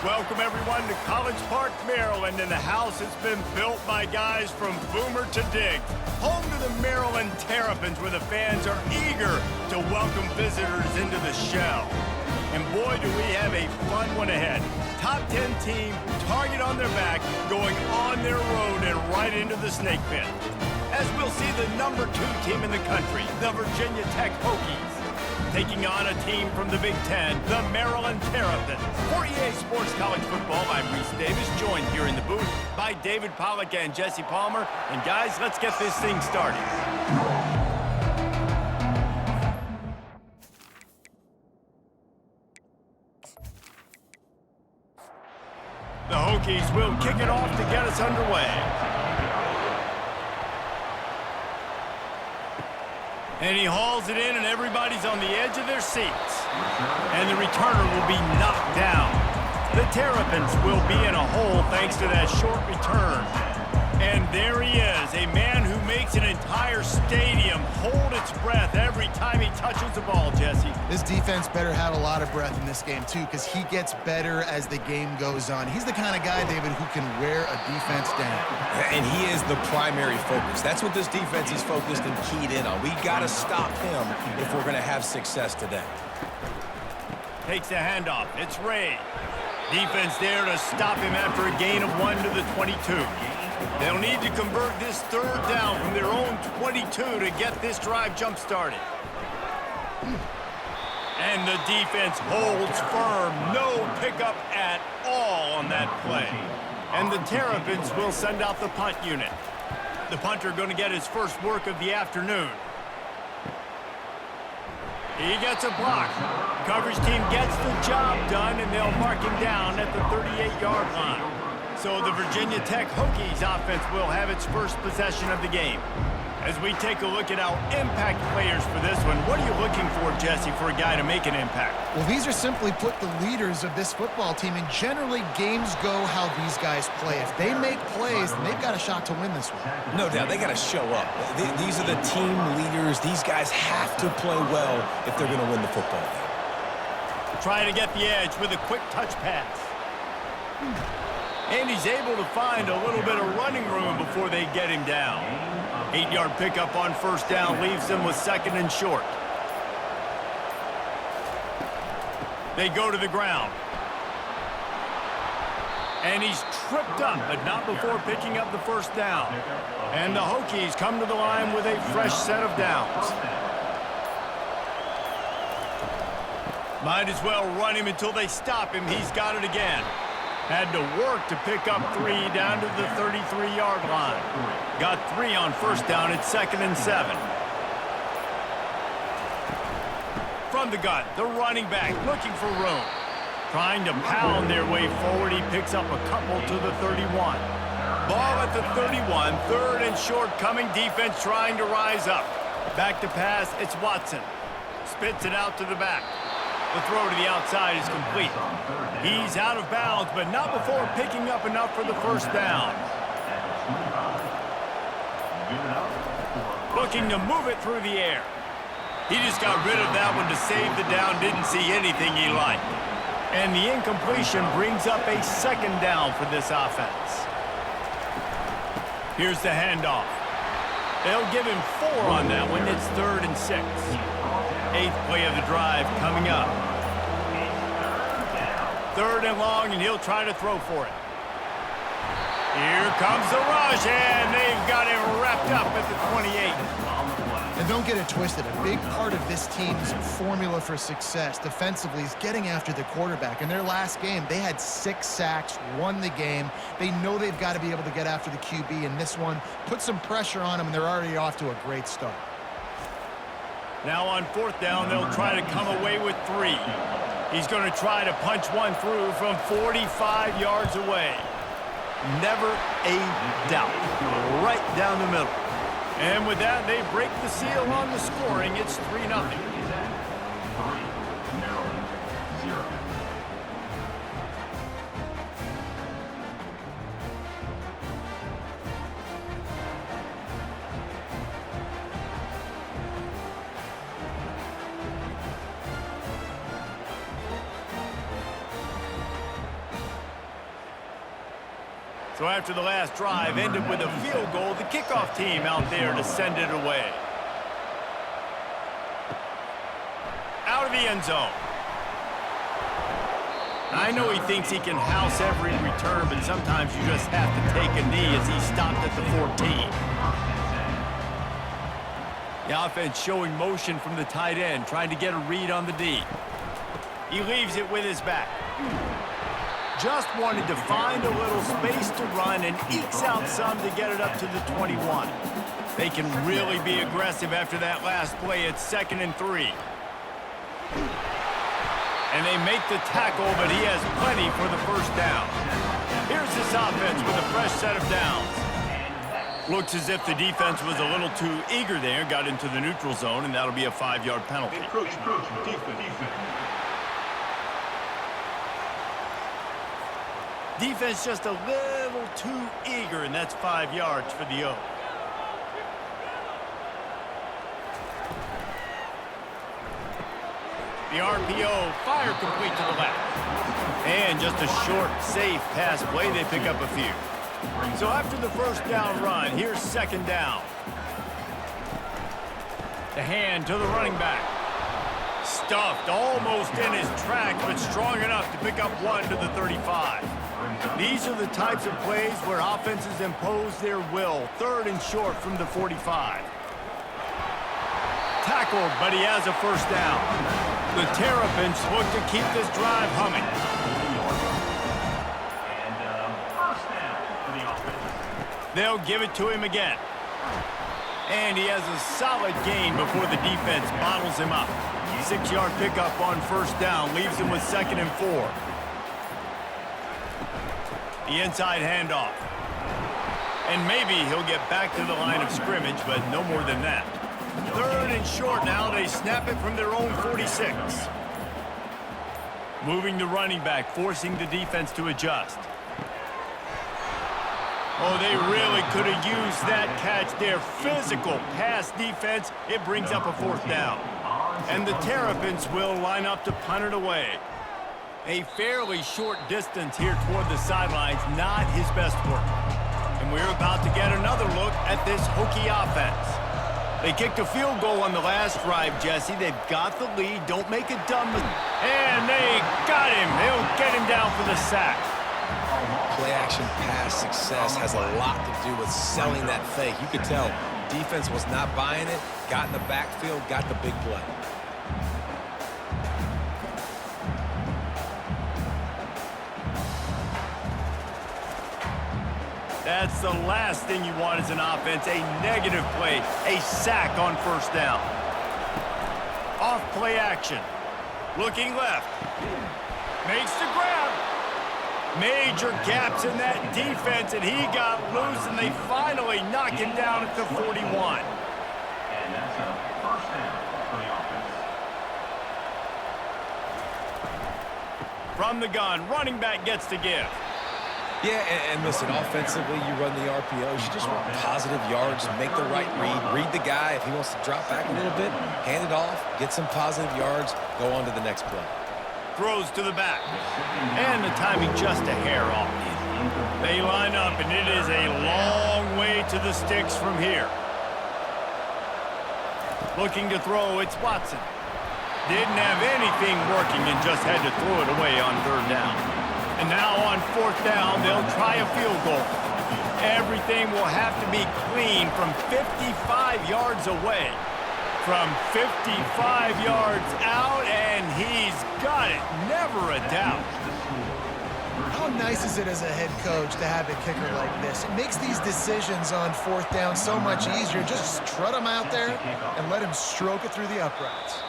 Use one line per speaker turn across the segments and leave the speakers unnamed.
Welcome, everyone, to College Park, Maryland, and the house has been built by guys from Boomer to Diggs. Home to the Maryland Terrapins, where the fans are eager to welcome visitors into the shell. And boy, do we have a fun one ahead. Top 10 team, target on their back, going on their road and right into the snake pit. As we'll see the number 2 team in the country, the Virginia Tech Hokies, taking on a team from the Big Ten, the Maryland Terrapins. For EA Sports College Football, I'm Reese Davis, joined here in the booth by David Pollack and Jesse Palmer. And guys, let's get this thing started. The Hokies will kick it off to get us underway. And he hauls it in, and everybody's on the edge of their seats. And the returner will be knocked down. The Terrapins will be in a hole thanks to that short return. And there he is, a man who makes an entire stadium hold its breath every time he touches the ball, Jesse.
This defense better have a lot of breath in this game, too, because he gets better as the game goes on. He's the kind of guy, David, who can wear a defense down.
And he is the primary focus. That's what this defense is focused and keyed in on. We got to stop him if we're going to have success today.
Takes the handoff. It's Ray. Defense there to stop him after a gain of 1 to the 22. They'll need to convert this third down from their own 22 to get this drive jump-started. And the defense holds firm. No pickup at all on that play. And the Terrapins will send out the punt unit. The punter going to get his first work of the afternoon. He gets a block. Coverage team gets the job done, and they'll mark him down at the 38-yard line. So the Virginia Tech Hokies offense will have its first possession of the game. As we take a look at our impact players for this one, what are you looking for, Jesse, for a guy to make an impact?
Well, these are simply put the leaders of this football team, and generally games go how these guys play. If they make plays, then they've got a shot to win this one.
No doubt, they got to show up. These are the team leaders. These guys have to play well if they're going to win the football game.
Trying to get the edge with a quick touch pass. And he's able to find a little bit of running room before they get him down. 8-yard pickup on first down leaves them with 2nd and short. They go to the ground. And he's tripped up, but not before picking up the first down. And the Hokies come to the line with a fresh set of downs. Might as well run him until they stop him. He's got it again. Had to work to pick up 3 down to the 33-yard line. Got 3 on first down at 2nd and 7. From the gun, the running back looking for room. Trying to pound their way forward. He picks up a couple to the 31. Ball at the 31. 3rd and short coming. Defense trying to rise up. Back to pass. It's Watson. Spits it out to the back. The throw to the outside is complete. He's out of bounds, but not before picking up enough for the first down. Looking to move it through the air. He just got rid of that one to save the down. Didn't see anything he liked. And the incompletion brings up a 2nd down for this offense. Here's the handoff. They'll give him 4 on that one. It's 3rd and 6. 8th play of the drive coming up. 3rd and long, and he'll try to throw for it. Here comes the rush, and they've got him wrapped up at the 28.
And don't get it twisted. A big part of this team's formula for success defensively is getting after the quarterback. In their last game, they had 6 sacks, won the game. They know they've got to be able to get after the QB, and this one put some pressure on them, and they're already off to a great start.
Now on 4th down, they'll try to come away with 3. He's going to try to punch one through from 45 yards away. Never a doubt. Right down the middle. And with that, they break the seal on the scoring. It's 3-0. So after the last drive ended with a field goal, the kickoff team out there to send it away. Out of the end zone. I know he thinks he can house every return, but sometimes you just have to take a knee as he stopped at the 14. The offense showing motion from the tight end, trying to get a read on the D. He leaves it with his back. Just wanted to find a little space to run and ekes out some to get it up to the 21. They can really be aggressive after that last play. It's 2nd and 3. And they make the tackle, but he has plenty for the first down. Here's this offense with a fresh set of downs. Looks as if the defense was a little too eager there, got into the neutral zone, and that'll be a 5-yard penalty. Defense just a little too eager, and that's 5 yards for the O. The RPO, fire complete to the left. And just a short, safe pass play, they pick up a few. So after the first down run, here's 2nd down. The hand to the running back. Stuffed almost in his tracks, but strong enough to pick up 1 to the 35. These are the types of plays where offenses impose their will. 3rd and short from the 45. Tackled, but he has a first down. The Terrapins look to keep this drive humming. They'll give it to him again. And he has a solid gain before the defense bottles him up. 6-yard pickup on first down, leaves him with 2nd and 4. The inside handoff. And maybe he'll get back to the line of scrimmage, but no more than that. 3rd and short now. They snap it from their own 46. Moving the running back, forcing the defense to adjust. Oh, they really could have used that catch there. Physical pass defense. It brings up a 4th down. And the Terrapins will line up to punt it away. A fairly short distance here toward the sidelines, not his best work. And we're about to get another look at this Hokie offense. They kicked a field goal on the last drive, Jesse. They've got the lead. Don't make a dumb mistake. And they got him. They'll get him down for the sack.
Play-action pass success has a lot to do with selling that fake. You could tell defense was not buying it, got in the backfield, got the big play.
That's the last thing you want as an offense, a negative play, a sack on first down. Off play action. Looking left. Makes the grab. Major gaps in that defense, and he got loose, and they finally knock him down at the 41.
And that's a first down for the offense.
From the gun, running back gets to give.
Yeah, and listen, offensively, you run the RPOs. You just want positive yards, make the right read the guy. If he wants to drop back a little bit, hand it off, get some positive yards, go on to the next play.
Throws to the back. And the timing just a hair off. They line up, and it is a long way to the sticks from here. Looking to throw, it's Watson. Didn't have anything working and just had to throw it away on 3rd down. And now on 4th down, they'll try a field goal. Everything will have to be clean from 55 yards away. From 55 yards out, and he's got it. Never a doubt.
How nice is it as a head coach to have a kicker like this? It makes these decisions on 4th down so much easier. Just trot him out there and let him stroke it through the uprights.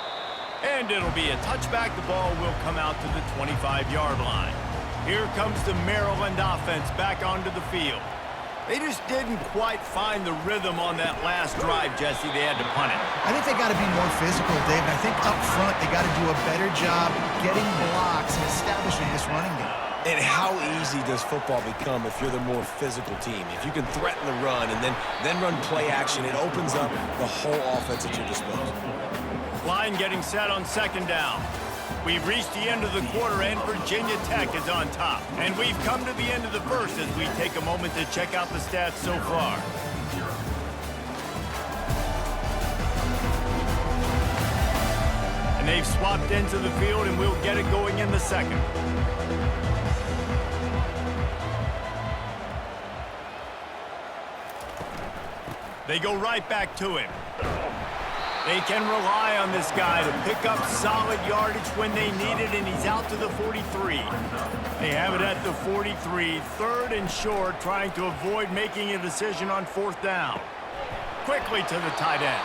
And it'll be a touchback. The ball will come out to the 25-yard line. Here comes the Maryland offense back onto the field. They just didn't quite find the rhythm on that last drive, Jesse. They had to punt it.
I think they got to be more physical, Dave. I think up front they got to do a better job getting blocks and establishing this running game.
And how easy does football become if you're the more physical team? If you can threaten the run and then run play action, it opens up the whole offense at your disposal.
Line getting set on 2nd down. We've reached the end of the quarter, and Virginia Tech is on top. And we've come to the end of the first as we take a moment to check out the stats so far. And they've swapped into the field, and we'll get it going in the second. They go right back to him. They can rely on this guy to pick up solid yardage when they need it, and he's out to the 43. They have it at the 43, third and short, trying to avoid making a decision on fourth down. Quickly to the tight end.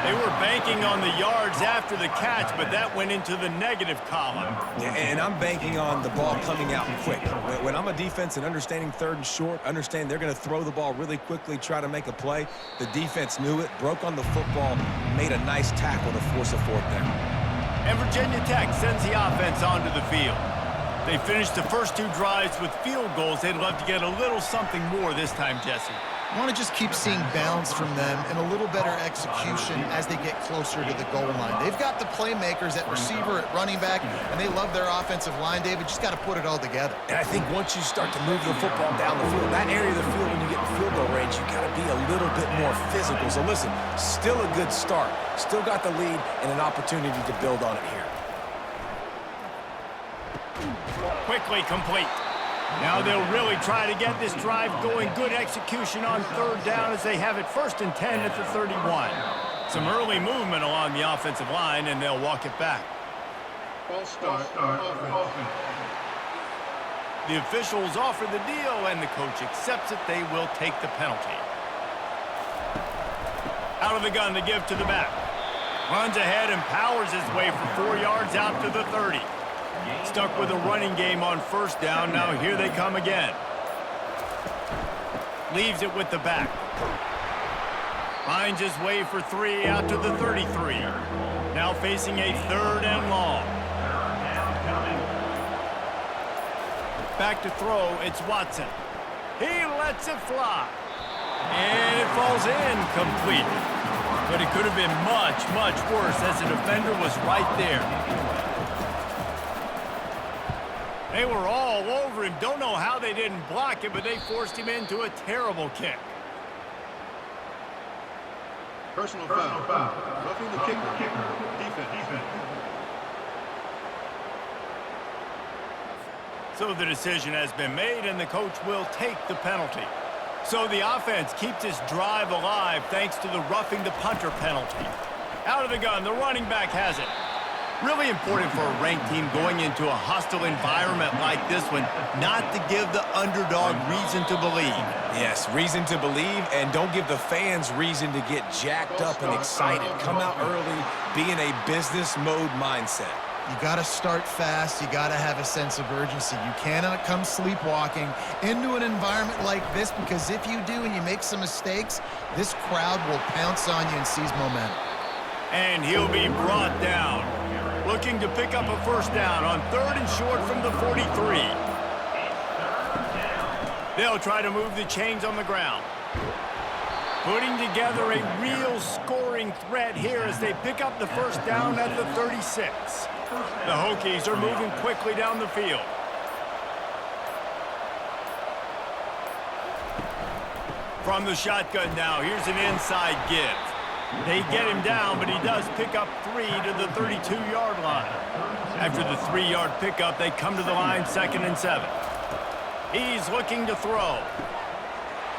They were banking on the yards after the catch, but that went into the negative column.
Yeah, and I'm banking on the ball coming out quick. When I'm a defense and understanding third and short, understand they're going to throw the ball really quickly, try to make a play. The defense knew it, broke on the football, made a nice tackle to force a fourth down.
And Virginia Tech sends the offense onto the field. They finished the first two drives with field goals. They'd love to get a little something more this time, Jesse.
I want to just keep seeing balance from them and a little better execution as they get closer to the goal line. They've got the playmakers at receiver, at running back, and they love their offensive line, David. Just got to put it all together.
And I think once you start to move the football down the field, that area of the field when you get in field goal range, you got to be a little bit more physical. So listen, still a good start. Still got the lead and an opportunity to build on it here.
Quickly complete. Now they'll really try to get this drive going. Good execution on third down as they have it first and 10 at the 31. Some early movement along the offensive line, and they'll walk it back.
False start.
The officials offer the deal, and the coach accepts it. They will take the penalty. Out of the gun to give to the back. Runs ahead and powers his way for 4 yards out to the 30. Stuck with a running game on first down. Now here they come again. Leaves it with the back. Finds his way for 3 out to the 33. Now facing a third and long. Back to throw, it's Watson. He lets it fly. And it falls in complete. But it could have been much, much worse as the defender was right there. They were all over him. Don't know how they didn't block it, but they forced him into a terrible kick.
Personal foul. Roughing the kicker. Defense.
So the decision has been made, and the coach will take the penalty. So the offense keeps this drive alive thanks to the roughing the punter penalty. Out of the gun, the running back has it. Really important for a ranked team going into a hostile environment like this one, not to give the underdog reason to believe.
Yes, reason to believe, and don't give the fans reason to get jacked up and excited. Come out early, be in a business mode mindset.
You got to start fast. You got to have a sense of urgency. You cannot come sleepwalking into an environment like this, because if you do and you make some mistakes, this crowd will pounce on you and seize momentum.
And he'll be brought down. Looking to pick up a first down on third and short from the 43. They'll try to move the chains on the ground. Putting together a real scoring threat here as they pick up the first down at the 36. The Hokies are moving quickly down the field. From the shotgun now, here's an inside give. They get him down, but he does pick up 3 to the 32-yard line. After the 3-yard pickup, they come to the line, second and 7. He's looking to throw.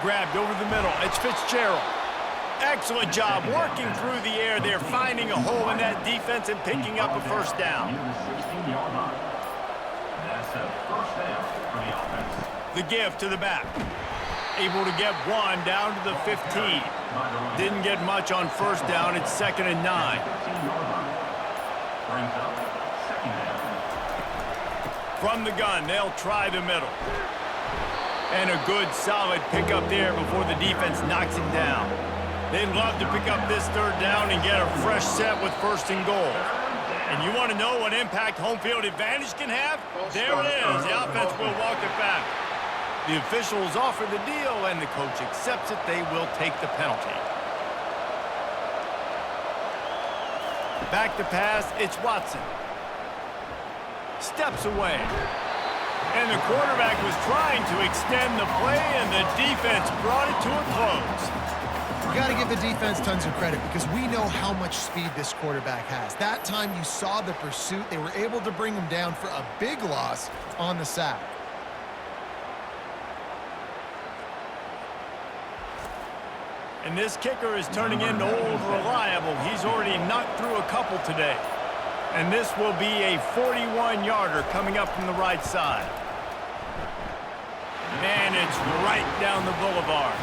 Grabbed over the middle. It's Fitzgerald. Excellent job working through the air. They're finding a hole in that defense and picking up a first down. The give to the back. Able to get 1 down to the 15. Didn't get much on first down. It's second and 9. From the gun, they'll try the middle. And a good, solid pickup there before the defense knocks him down. They'd love to pick up this third down and get a fresh set with first and goal. And you want to know what impact home field advantage can have? There it is. The offense will walk it back. The officials offer the deal, and the coach accepts it. They will take the penalty. Back to pass, it's Watson. steps away. And the quarterback was trying to extend the play, and the defense brought it to a close.
You got to give the defense tons of credit because we know how much speed this quarterback has. That time you saw the pursuit. They were able to bring him down for a big loss on the sack.
And this kicker is turning into old reliable. He's already knocked through a couple today. And this will be a 41-yarder coming up from the right side. And it's right down the boulevard.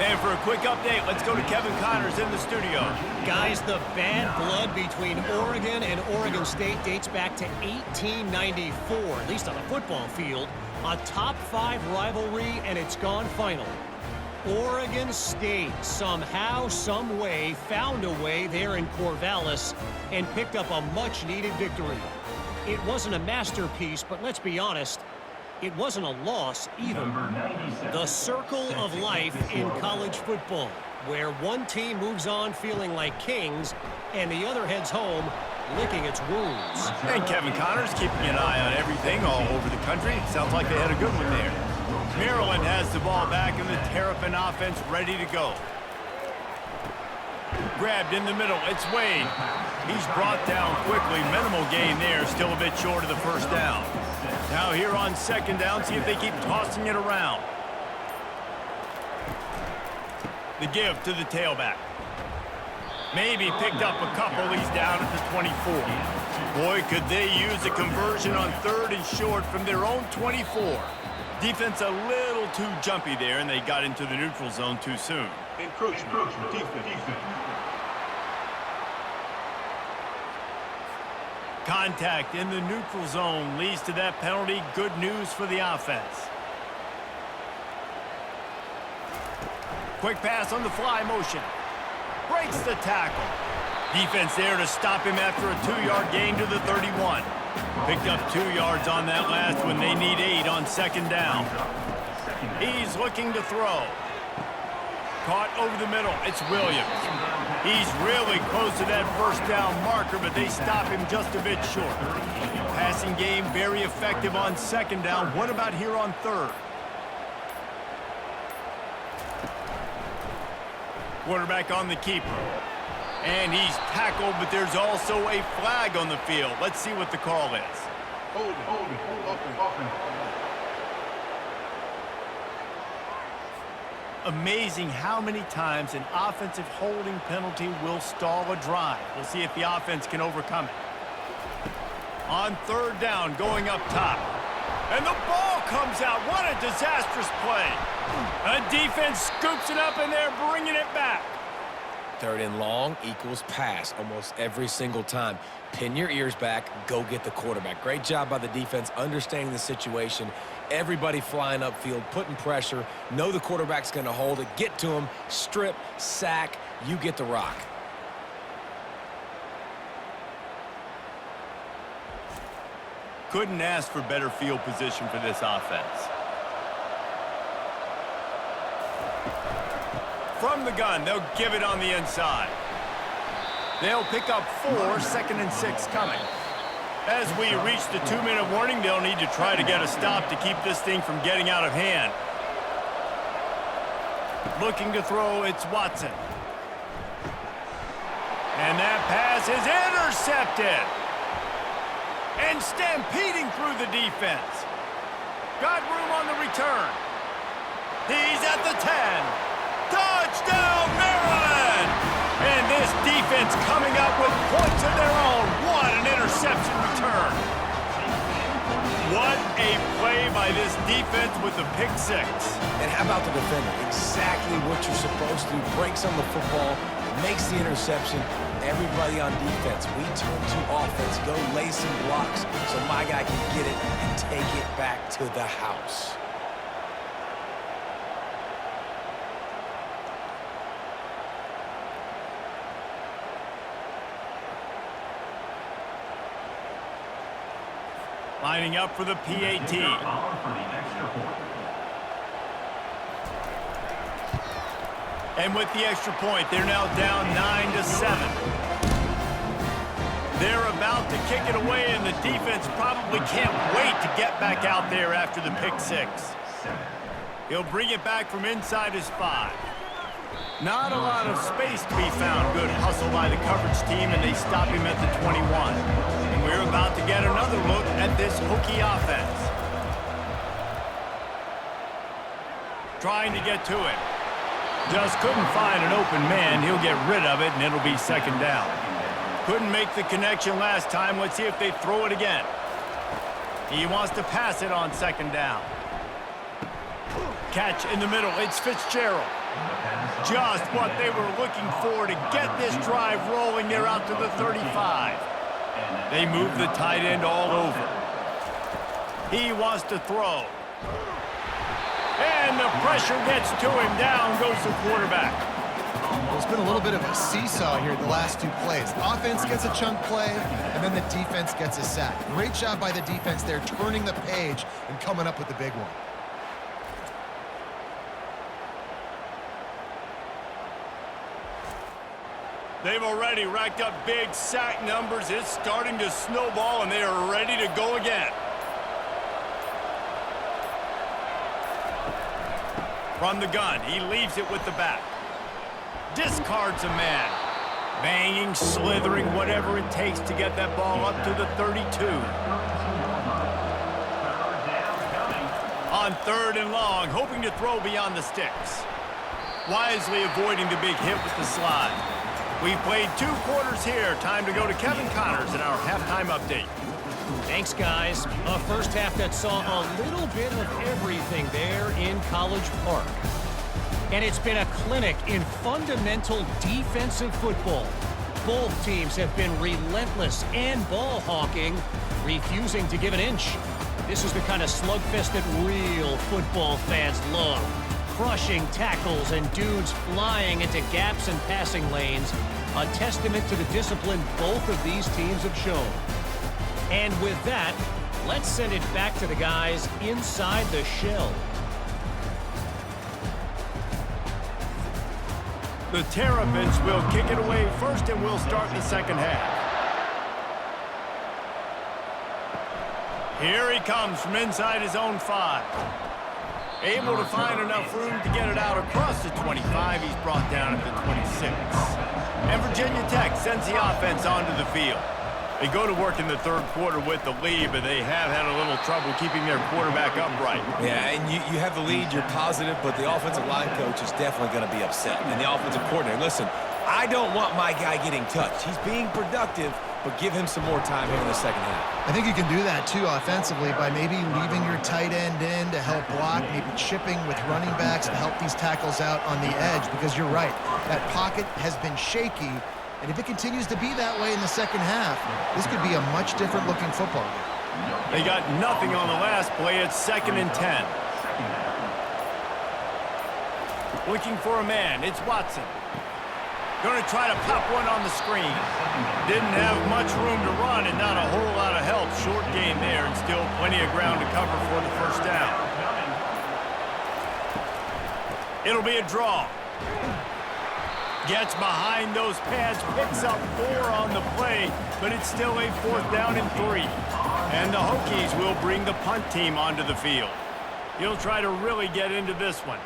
And for a quick update, let's go to Kevin Connors in the studio.
Guys, the bad blood between Oregon and Oregon State dates back to 1894, at least on the football field. A top-5 rivalry, and it's gone final. Oregon State somehow, some way, found a way there in Corvallis and picked up a much-needed victory. It wasn't a masterpiece, but let's be honest, it wasn't a loss either. The circle of life in college football, where one team moves on feeling like kings and the other heads home licking its wounds.
And Kevin Connors keeping an eye on everything all over the country. Sounds like they had a good one there. Maryland has the ball back and the Terrapin offense ready to go. Grabbed in the middle, it's Wade. He's brought down quickly. Minimal gain there, still a bit short of the first down. Now here on second down, see if they keep tossing it around. The give to the tailback. Maybe picked up a couple. He's down at the 24. Boy, could they use a conversion on 3rd and short from their own 24. Defense a little too jumpy there, and they got into the neutral zone too soon.
Encroachment. Defense.
Contact in the neutral zone leads to that penalty. Good news for the offense. Quick pass on the fly motion. Breaks the tackle. Defense there to stop him after a 2-yard gain to the 31. Picked up 2 yards on that last one. They need 8 on second down. He's looking to throw. Caught over the middle. It's Williams. He's really close to that first down marker, but they stop him just a bit short. Passing game very effective on second down. What about here on 3rd? Quarterback on the keeper. And he's tackled, but there's also a flag on the field. Let's see what the call is.
Hold it.
Amazing how many times an offensive holding penalty will stall a drive. We'll see if the offense can overcome it. On 3rd down, going up top. And the ball comes out. What a disastrous play. A defense scoops it up, and they're bringing it back.
3rd and long equals pass almost every single time. Pin your ears back, go get the quarterback. Great job by the defense understanding the situation. Everybody flying upfield, putting pressure. Know the quarterback's going to hold it. Get to him, strip, sack. You get the rock.
Couldn't ask for better field position for this offense. From the gun, they'll give it on the inside. They'll pick up 4, 2nd and 6 coming. As we reach the 2-minute warning, they'll need to try to get a stop to keep this thing from getting out of hand. Looking to throw, it's Watson. And that pass is intercepted. And stampeding through the defense. Got room on the return. He's at the 10. Touchdown, Maryland! And this defense coming up with points of their own. What an interception return. What a play by this defense with the pick 6.
And how about the defender? Exactly what you're supposed to do. Breaks on the football, makes the interception. Everybody on defense, we turn to offense. Go lay some blocks so my guy can get it and take it back to the house.
Lining up for the PAT. And with the extra point, they're now down 9-7. They're about to kick it away, and the defense probably can't wait to get back out there after the pick six. He'll bring it back from inside his 5. Not a lot of space to be found. Good hustle by the coverage team, and they stop him at the 21. And we're about to get another look at this Hokie offense. Trying to get to it. Just couldn't find an open man. He'll get rid of it, and it'll be second down. Couldn't make the connection last time. Let's see if they throw it again. He wants to pass it on second down. Catch in the middle. It's Fitzgerald. Just what they were looking for to get this drive rolling. They're out to the 35. They move the tight end all over. He wants to throw. And the pressure gets to him. Down goes the quarterback.
There's been a little bit of a seesaw here the last 2 plays. Offense gets a chunk play, and then the defense gets a sack. Great job by the defense there, turning the page and coming up with the big one.
They've already racked up big sack numbers. It's starting to snowball, and they are ready to go again. From the gun, he leaves it with the back. Discards a man. Banging, slithering, whatever it takes to get that ball up to the 32. On 3rd and long, hoping to throw beyond the sticks. Wisely avoiding the big hit with the slide. We've played 2 quarters here. Time to go to Kevin Connors in our halftime update.
Thanks, guys. A first half that saw a little bit of everything there in College Park. And it's been a clinic in fundamental defensive football. Both teams have been relentless and ball hawking, refusing to give an inch. This is the kind of slugfest that real football fans love. Crushing tackles and dudes flying into gaps and passing lanes. A testament to the discipline both of these teams have shown. And with that, let's send it back to the guys inside the shell.
The Terrapins will kick it away first, and we'll start the second half. Here he comes from inside his own 5. Able to find enough room to get it out across the 25. He's brought down at the 26. And Virginia Tech sends the offense onto the field. They go to work in the 3rd quarter with the lead, but they have had a little trouble keeping their quarterback upright.
Yeah, and you have the lead, you're positive, but the offensive line coach is definitely going to be upset. And the offensive coordinator, listen, I don't want my guy getting touched. He's being productive, but give him some more time here in the second half.
I think you can do that, too, offensively, by maybe leaving your tight end in to help block, maybe chipping with running backs to help these tackles out on the edge, because you're right. That pocket has been shaky, and if it continues to be that way in the second half, this could be a much different looking football game.
They got nothing on the last play. It's 2nd and 10. Looking for a man. It's Watson. Going to try to pop one on the screen. Didn't have much room to run and not a whole lot of help. Short gain there and still plenty of ground to cover for the first down. It'll be a draw. Gets behind those pads, picks up 4 on the play, but it's still a 4th down and 3. And the Hokies will bring the punt team onto the field. He'll try to really get into this one.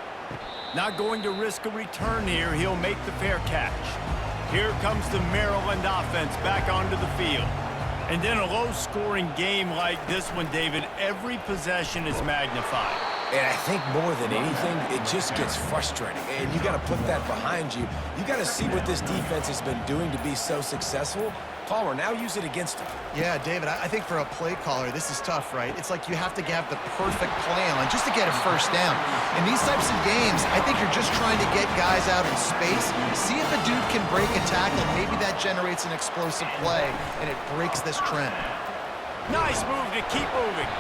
Not going to risk a return here. He'll make the fair catch. Here comes the Maryland offense back onto the field. And in a low-scoring game like this one, David, every possession is magnified.
And I think more than anything, it just gets frustrating. And you got to put that behind you. You got to see what this defense has been doing to be so successful. Palmer, now use it against him.
Yeah, David, I think for a play caller, this is tough, right? It's like you have to have the perfect play on just to get a first down. In these types of games, I think you're just trying to get guys out in space, see if a dude can break a tackle. Maybe that generates an explosive play, and it breaks this trend.
Nice move to keep moving.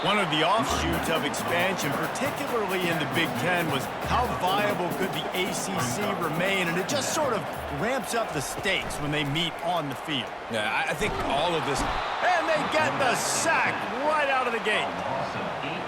One of the offshoots of expansion, particularly in the Big Ten, was how viable could the ACC remain, and it just sort of ramps up the stakes when they meet on the field.
Yeah, I think all of this.
And they get the sack right out of the gate.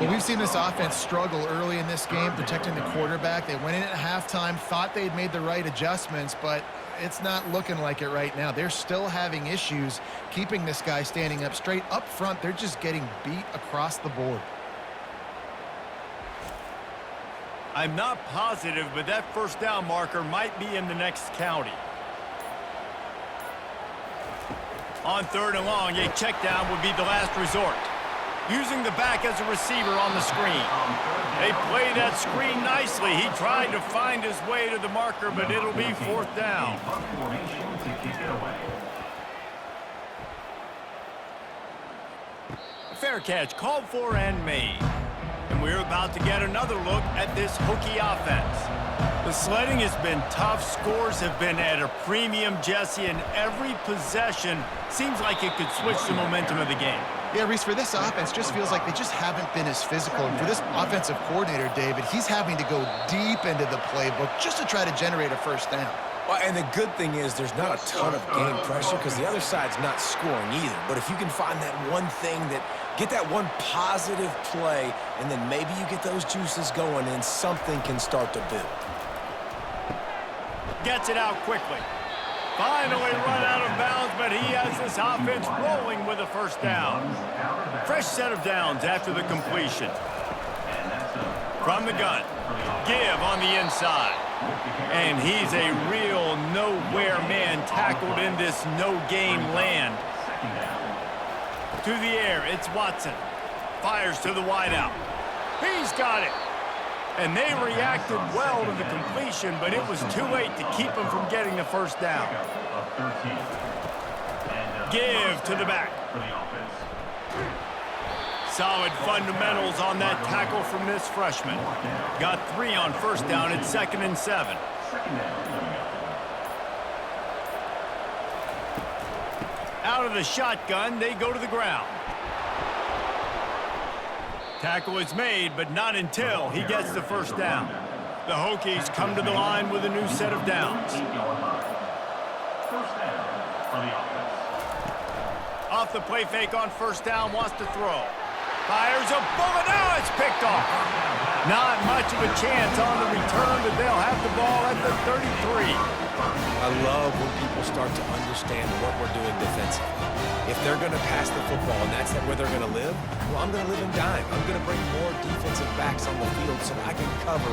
Well, we've seen this offense struggle early in this game, protecting the quarterback. They went in at halftime, thought they'd made the right adjustments, but it's not looking like it right now. They're still having issues keeping this guy standing up straight. Up front, they're just getting beat across the board.
I'm not positive, but that first down marker might be in the next county. On 3rd and long, a check down would be the last resort. Using the back as a receiver on the screen. They play that screen nicely. He tried to find his way to the marker, but it'll be 4th down. Fair catch called for and made. And we're about to get another look at this Hokie offense. The sledding has been tough. Scores have been at a premium, Jesse, and every possession seems like it could switch the momentum of the game.
Yeah, Reese, for this offense, just feels like they just haven't been as physical. And for this offensive coordinator, David, he's having to go deep into the playbook just to try to generate a first down.
Well, and the good thing is there's not a ton of game pressure because the other side's not scoring either. But if you can find that one thing get that one positive play, and then maybe you get those juices going and something can start to build.
Gets it out quickly. Finally run out of bounds, but he has this offense rolling with a first down. Fresh set of downs after the completion. From the gun. Give on the inside. And he's a real nowhere man tackled in this no-gain land. To the air, it's Watson. Fires to the wideout. He's got it. And they reacted well to the completion, but it was too late to keep him from getting the first down. Give to the back. Solid fundamentals on that tackle from this freshman. Got 3 on first down at 2nd and 7. Out of the shotgun, they go to the ground. Tackle is made, but not until he gets the first down. The Hokies come to the line with a new set of downs. Off the play fake on first down, wants to throw. Fires a bullet. Now it's picked off. Not much of a chance on the return, but they'll have the ball at the 33.
I love when people start to understand what we're doing defensively. If they're going to pass the football and that's where they're going to live, well, I'm going to live in dime. I'm going to bring more defensive backs on the field so I can cover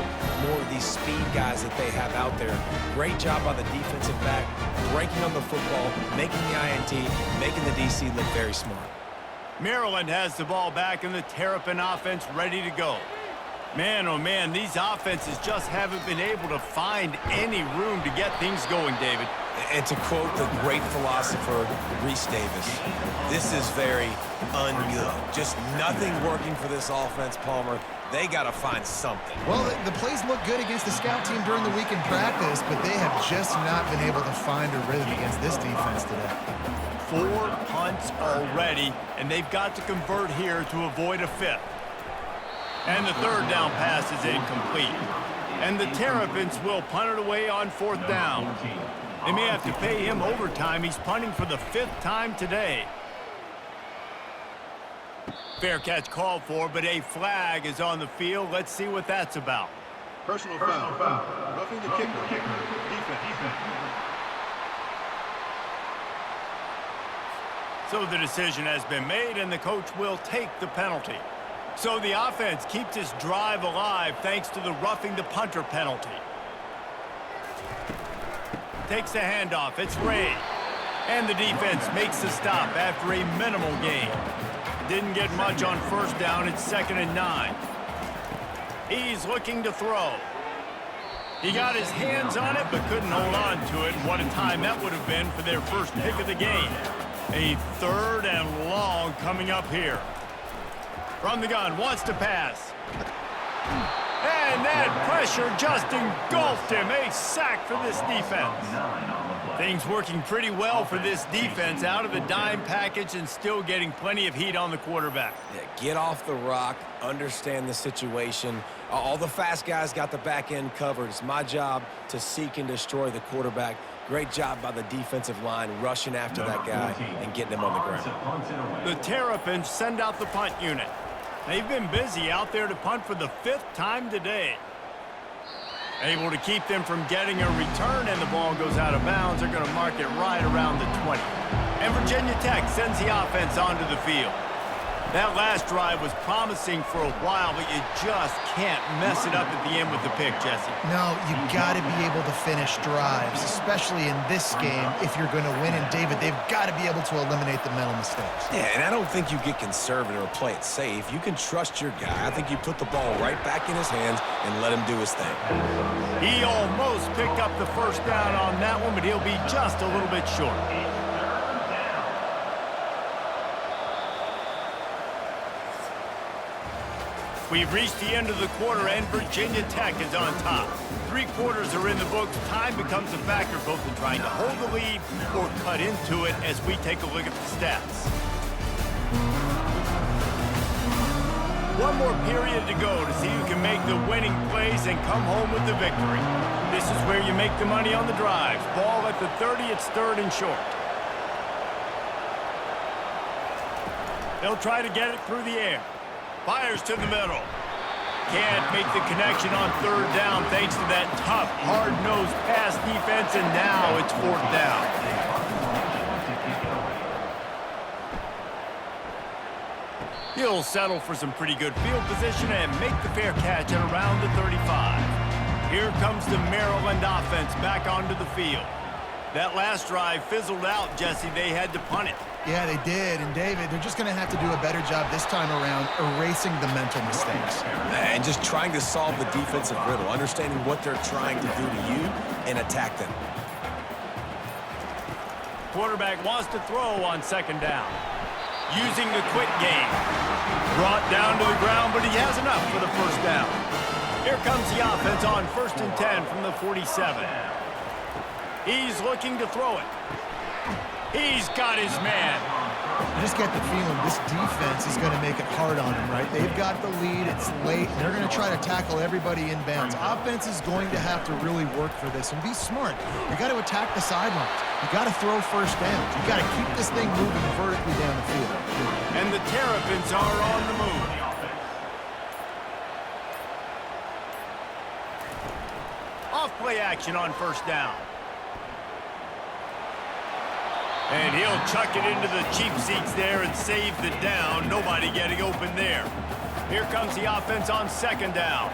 more of these speed guys that they have out there. Great job by the defensive back, breaking on the football, making the INT, making the DC look very smart.
Maryland has the ball back and the Terrapin offense ready to go. Man, oh man, these offenses just haven't been able to find any room to get things going, David.
And to quote the great philosopher, Reese Davis, this is very un-good. Just nothing working for this offense, Palmer. They got to find something.
Well, the plays look good against the scout team during the week in practice, but they have just not been able to find a rhythm against this defense today.
4 punts already, and they've got to convert here to avoid a 5th. And the 3rd down pass is incomplete. And the Terrapins will punt it away on 4th down. They may have to pay him overtime. He's punting for the 5th time today. Fair catch called for, but a flag is on the field. Let's see what that's about.
Personal foul. Roughing the kicker. Defense.
So the decision has been made, and the coach will take the penalty. So the offense keeps this drive alive thanks to the roughing the punter penalty. Takes the handoff. It's Ray. And the defense makes the stop after a minimal gain. Didn't get much on first down. It's 2nd and 9. He's looking to throw. He got his hands on it but couldn't hold on to it. What a time that would have been for their first pick of the game. A 3rd and long coming up here. From the gun, wants to pass. And that pressure just engulfed him. A sack for this defense. Things working pretty well for this defense. Out of the dime package and still getting plenty of heat on the quarterback.
Yeah, get off the rock, understand the situation. All the fast guys got the back end covered. It's my job to seek and destroy the quarterback. Great job by the defensive line rushing after that guy and getting him on the ground.
The Terrapins send out the punt unit. They've been busy out there to punt for the 5th time today. Able to keep them from getting a return, and the ball goes out of bounds. They're going to mark it right around the 20. And Virginia Tech sends the offense onto the field. That last drive was promising for a while, but you just can't mess it up at the end with the pick, Jesse.
No, you got to be able to finish drives, especially in this game if you're going to win. And, David, they've got to be able to eliminate the mental mistakes.
Yeah, and I don't think you get conservative or play it safe. You can trust your guy. I think you put the ball right back in his hands and let him do his thing.
He almost picked up the first down on that one, but he'll be just a little bit short. We've reached the end of the quarter, and Virginia Tech is on top. 3 quarters are in the books. Time becomes a factor, both in trying to hold the lead or cut into it as we take a look at the stats. One more period to go to see who can make the winning plays and come home with the victory. This is where you make the money on the drives. Ball at the 30, it's 3rd and short. They'll try to get it through the air. Fires to the middle. Can't make the connection on 3rd down thanks to that tough, hard-nosed pass defense, and now it's 4th down. He'll settle for some pretty good field position and make the fair catch at around the 35. Here comes the Maryland offense back onto the field. That last drive fizzled out, Jesse. They had to punt it.
Yeah, they did. And, David, they're just going to have to do a better job this time around erasing the mental mistakes.
And just trying to solve the defensive riddle, understanding what they're trying to do to you and attack them.
Quarterback wants to throw on 2nd down. Using the quick game. Brought down to the ground, but he has enough for the 1st down. Here comes the offense on 1st and 10 from the 47. He's looking to throw it. He's got his man.
I just get the feeling this defense is going to make it hard on him, right? They've got the lead. It's late. They're going to try to tackle everybody inbounds. Offense is going to have to really work for this and be smart. You got to attack the sidelines. You got to throw 1st downs. You got to keep this thing moving vertically down the field.
And the Terrapins are on the move. Off play action on 1st down. And he'll chuck it into the cheap seats there and save the down. Nobody getting open there. Here comes the offense on 2nd down.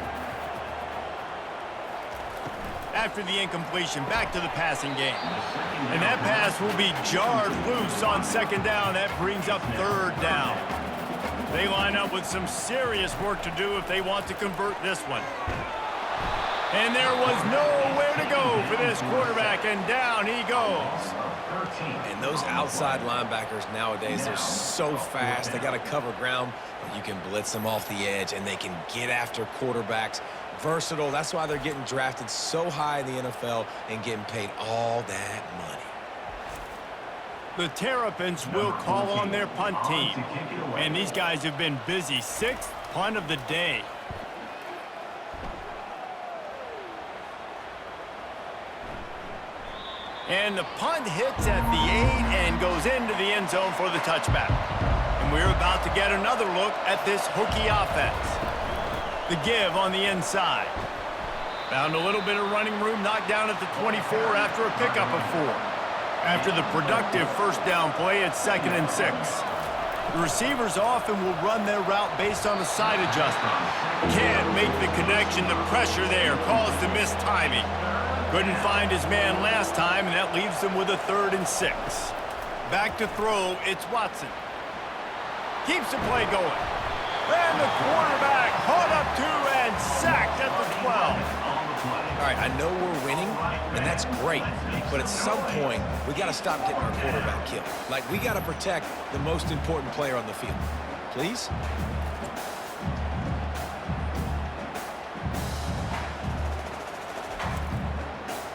After the incompletion, back to the passing game. And that pass will be jarred loose on 2nd down. That brings up 3rd down. They line up with some serious work to do if they want to convert this one. And there was nowhere to go for this quarterback, and down he goes.
And those outside linebackers nowadays, they're so fast. They got to cover ground, but you can blitz them off the edge, and they can get after quarterbacks. Versatile. That's why they're getting drafted so high in the NFL and getting paid all that money.
The Terrapins will call on their punt team. And these guys have been busy. 6th punt of the day. And the punt hits at the 8 and goes into the end zone for the touchback. And we're about to get another look at this Hokie offense. The give on the inside. Found a little bit of running room, knocked down at the 24 after a pickup of 4. After the productive 1st down play, it's 2nd and 6. The receivers often will run their route based on a side adjustment. Can't make the connection. The pressure there caused the missed timing. Couldn't find his man last time, and that leaves them with a 3rd and 6. Back to throw, it's Watson. Keeps the play going. And the quarterback caught up to and sacked at the 12.
All right, I know we're winning, and that's great. But at some point, we got to stop getting our quarterback killed. Like, we got to protect the most important player on the field. Please?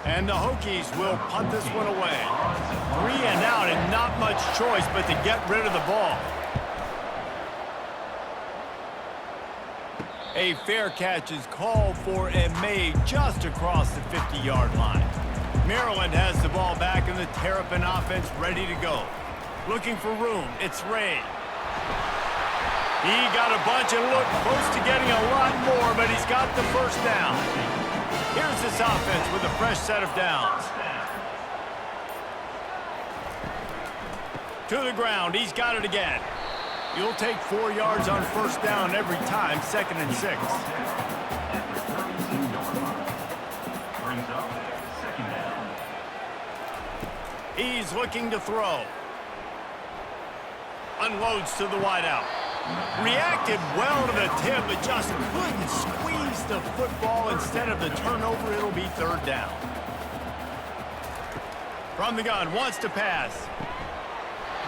And the Hokies will punt this one away. 3 and out, and not much choice but to get rid of the ball. A fair catch is called for and made just across the 50-yard line. Maryland has the ball back, and the Terrapin offense ready to go. Looking for room, it's Ray. He got a bunch and looked close to getting a lot more, but he's got the first down. Here's this offense with a fresh set of downs. To the ground, he's got it again. You'll take 4 yards on first down every time, 2nd and 6.
Brings up 2nd down.
He's looking to throw. Unloads to the wideout. Reacted well to the tip, but just couldn't squeeze the football. Instead of the turnover, it'll be 3rd down. From the gun, wants to pass.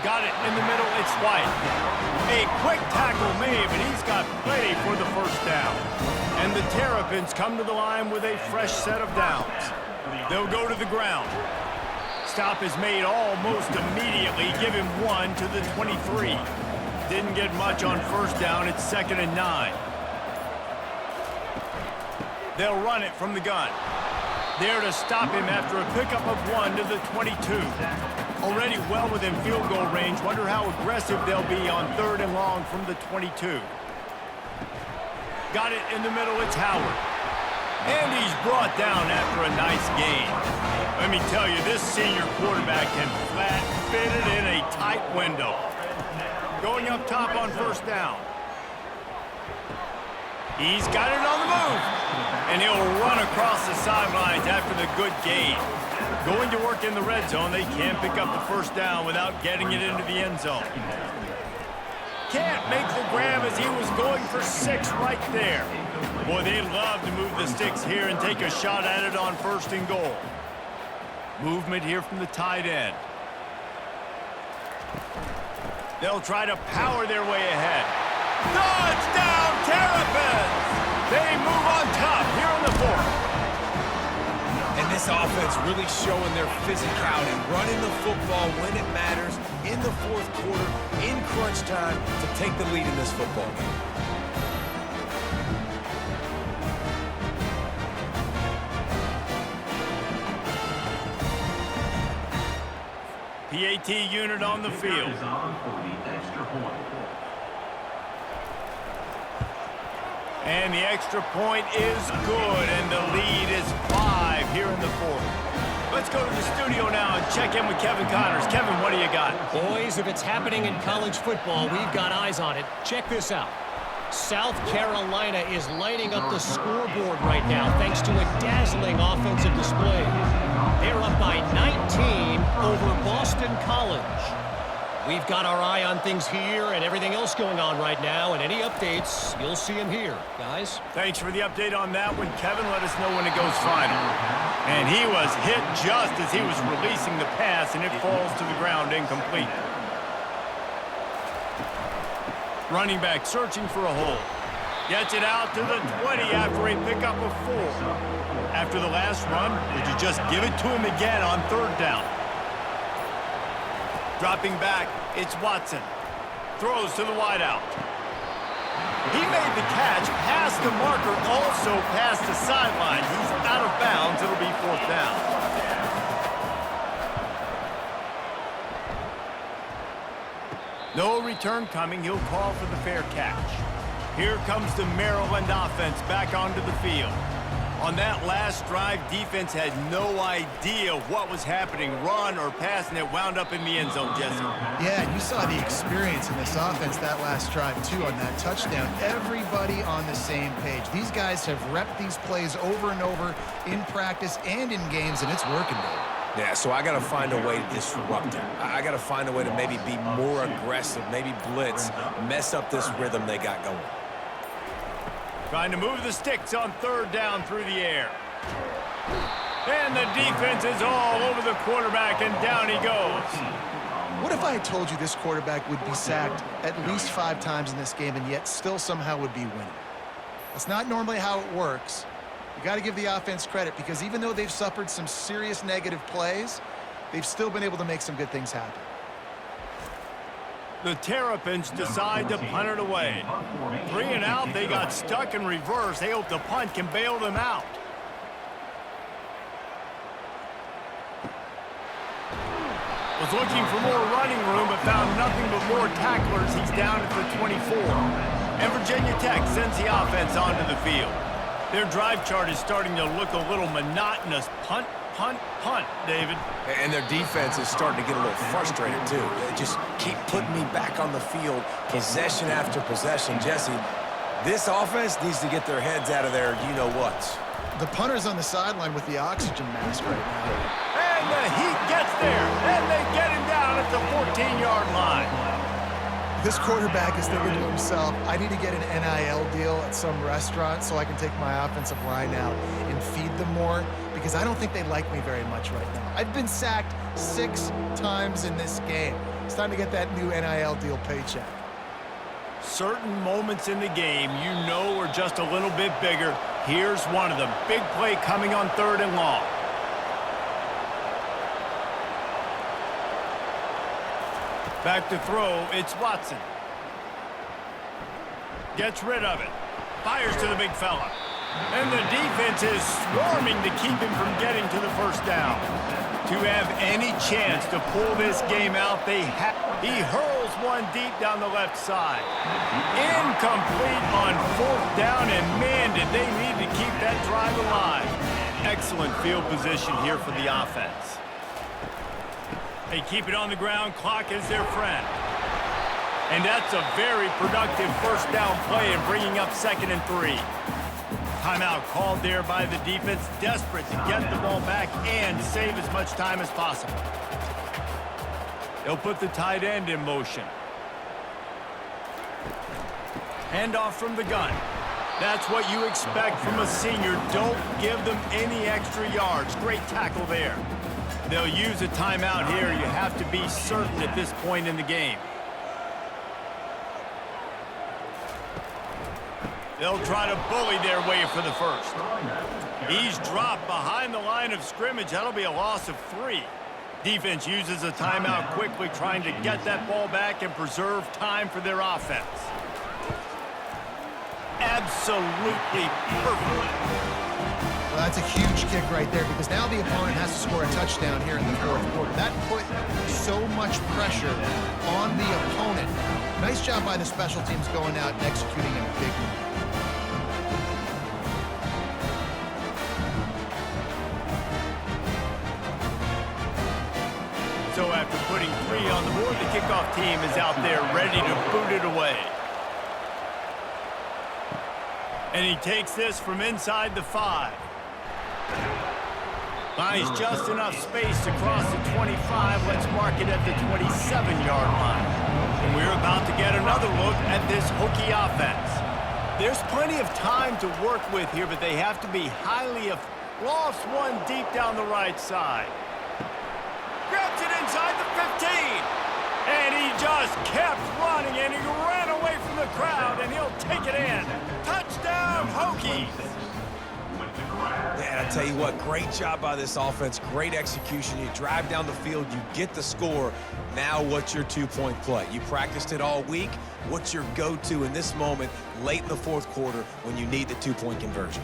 Got it in the middle, it's White. A quick tackle made, but he's got plenty for the first down. And the Terrapins come to the line with a fresh set of downs. They'll go to the ground. Stop is made almost immediately. Give him 1 to the 23. Didn't get much on first down. It's 2nd and 9. They'll run it from the gun. There to stop him after a pickup of 1 to the 22. Already well within field goal range. Wonder how aggressive they'll be on 3rd and long from the 22. Got it in the middle. It's Howard. And he's brought down after a nice gain. Let me tell you, this senior quarterback can flat fit it in a tight window. Going up top on first down. He's got it on the move. And he'll run across the sidelines after the good gain. Going to work in the red zone. They can't pick up the first down without getting it into the end zone. Can't make the grab as he was going for 6 right there. Boy, they love to move the sticks here and take a shot at it on 1st and goal. Movement here from the tight end. They'll try to power their way ahead. Touchdown, Terrapins! They move on top here in the 4th.
And this offense really showing their physicality, running the football when it matters, in the 4th quarter, in crunch time, to take the lead in this football game.
PAT unit on the field.
Is on for the extra point.
And the extra point is good, and the lead is 5 here in the 4th. Let's go to the studio now and check in with Kevin Connors. Kevin, what do you got?
Boys, if it's happening in college football, we've got eyes on it. Check this out. South Carolina is lighting up the scoreboard right now thanks to a dazzling offensive display. They're up by 19 over Boston College. We've got our eye on things here and everything else going on right now, and any updates, you'll see them here. Guys?
Thanks for the update on that one, Kevin. Let us know when it goes final. And he was hit just as he was releasing the pass, and it falls to the ground incomplete. Running back searching for a hole. Gets it out to the 20 after a pickup of 4. After the last run, would you just give it to him again on 3rd down? Dropping back, it's Watson. Throws to the wideout. He made the catch, past the marker, also past the sideline. He's out of bounds. It'll be 4th down. No return coming. He'll call for the fair catch. Here comes the Maryland offense back onto the field. On that last drive, defense had no idea what was happening, run or pass, and it wound up in the end zone, Jesse.
Yeah, and you saw the experience in this offense that last drive, too, on that touchdown. Everybody on the same page. These guys have repped these plays over and over in practice and in games, and it's working, baby.
Yeah, so I got to find a way to disrupt him. I got to find a way to maybe be more aggressive, maybe blitz, mess up this rhythm they got going.
Trying to move the sticks on 3rd down through the air. And the defense is all over the quarterback, and down he goes.
What if I had told you this quarterback would be sacked at least 5 times in this game and yet still somehow would be winning? That's not normally how it works. You got to give the offense credit, because even though they've suffered some serious negative plays, they've still been able to make some good things happen.
The Terrapins decide to punt it away. 3 and out, they got stuck in reverse. They hope the punt can bail them out. Was looking for more running room, but found nothing but more tacklers. He's down at the 24. And Virginia Tech sends the offense onto the field. Their drive chart is starting to look a little monotonous. Punt, punt, punt, David.
And their defense is starting to get a little frustrated, too. They just keep putting me back on the field, possession after possession. Jesse, this offense needs to get their heads out of there, you-know-whats.
The punter's on the sideline with the oxygen mask right now.
And the Heat gets there, and they get him down at the 14-yard line.
This quarterback is thinking to himself, I need to get an NIL deal at some restaurant so I can take my offensive line out and feed them more, because I don't think they like me very much right now. I've been sacked 6 times in this game. It's time to get that new NIL deal paycheck.
Certain moments in the game you know are just a little bit bigger. Here's one of them. Big play coming on 3rd and long. Back to throw, it's Watson. Gets rid of it. Fires to the big fella. And the defense is swarming to keep him from getting to the first down. To have any chance to pull this game out, he hurls one deep down the left side. Incomplete on 4th down, and man, did they need to keep that drive alive. Excellent field position here for the offense. They keep it on the ground. Clock is their friend. And that's a very productive first down play in bringing up 2nd and 3. Timeout called there by the defense, desperate to get the ball back and save as much time as possible. They'll put the tight end in motion. Handoff from the gun. That's what you expect from a senior. Don't give them any extra yards. Great tackle there. They'll use a timeout here. You have to be certain at this point in the game. They'll try to bully their way for the first. He's dropped behind the line of scrimmage. That'll be a loss of 3. Defense uses a timeout quickly, trying to get that ball back and preserve time for their offense. Absolutely perfect.
Well, that's a huge kick right there, because now the opponent has to score a touchdown here in the 4th quarter. That put so much pressure on the opponent. Nice job by the special teams going out and executing in a big way.
So after putting 3 on the board, the kickoff team is out there ready to boot it away. And he takes this from inside the 5. Buys just enough space to cross the 25. Let's mark it at the 27-yard line. And we're about to get another look at this Hokie offense. There's plenty of time to work with here, but they have to be highly lost one deep down the right side. Grabs it inside the 15. And he just kept running, and he ran away from the crowd, and he'll take it in. Touchdown, Hokies.
Man, I tell you what, great job by this offense. Great execution. You drive down the field, you get the score. Now what's your 2-point play? You practiced it all week. What's your go-to in this moment late in the 4th quarter when you need the 2-point conversion?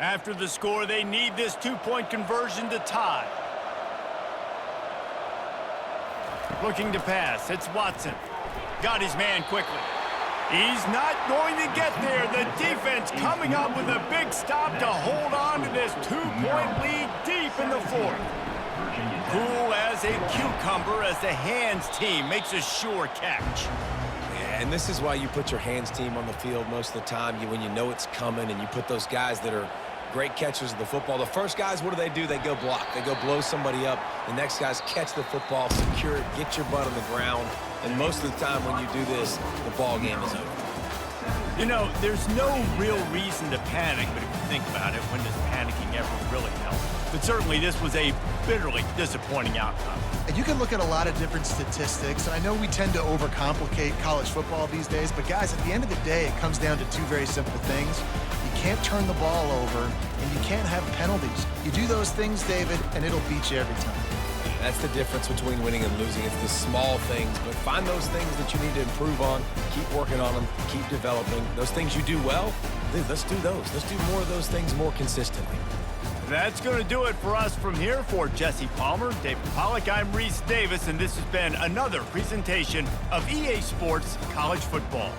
After the score, they need this 2-point conversion to tie. Looking to pass, it's Watson. Got his man quickly. He's not going to get there. The defense coming up with a big stop to hold on to this 2-point lead deep in the 4th. Cool as a cucumber as the hands team makes a sure catch.
And this is why you put your hands team on the field most of the time, when you know it's coming, and you put those guys that are great catchers of the football. The first guys, what do? They go block. They go blow somebody up. The next guys catch the football, secure it, get your butt on the ground. And most of the time when you do this, the ball game is over.
You know, there's no real reason to panic, but if you think about it, when does panicking ever really help? But certainly this was a bitterly disappointing outcome.
And you can look at a lot of different statistics, and I know we tend to overcomplicate college football these days, but guys, at the end of the day, it comes down to 2 very simple things. You can't turn the ball over, and you can't have penalties. You do those things, David, and it'll beat you every time.
That's the difference between winning and losing. It's the small things, but find those things that you need to improve on. Keep working on them. Keep developing. Those things you do well, dude, let's do those. Let's do more of those things more consistently.
That's going to do it for us from here. For Jesse Palmer, David Pollack, I'm Reese Davis, and this has been another presentation of EA Sports College Football.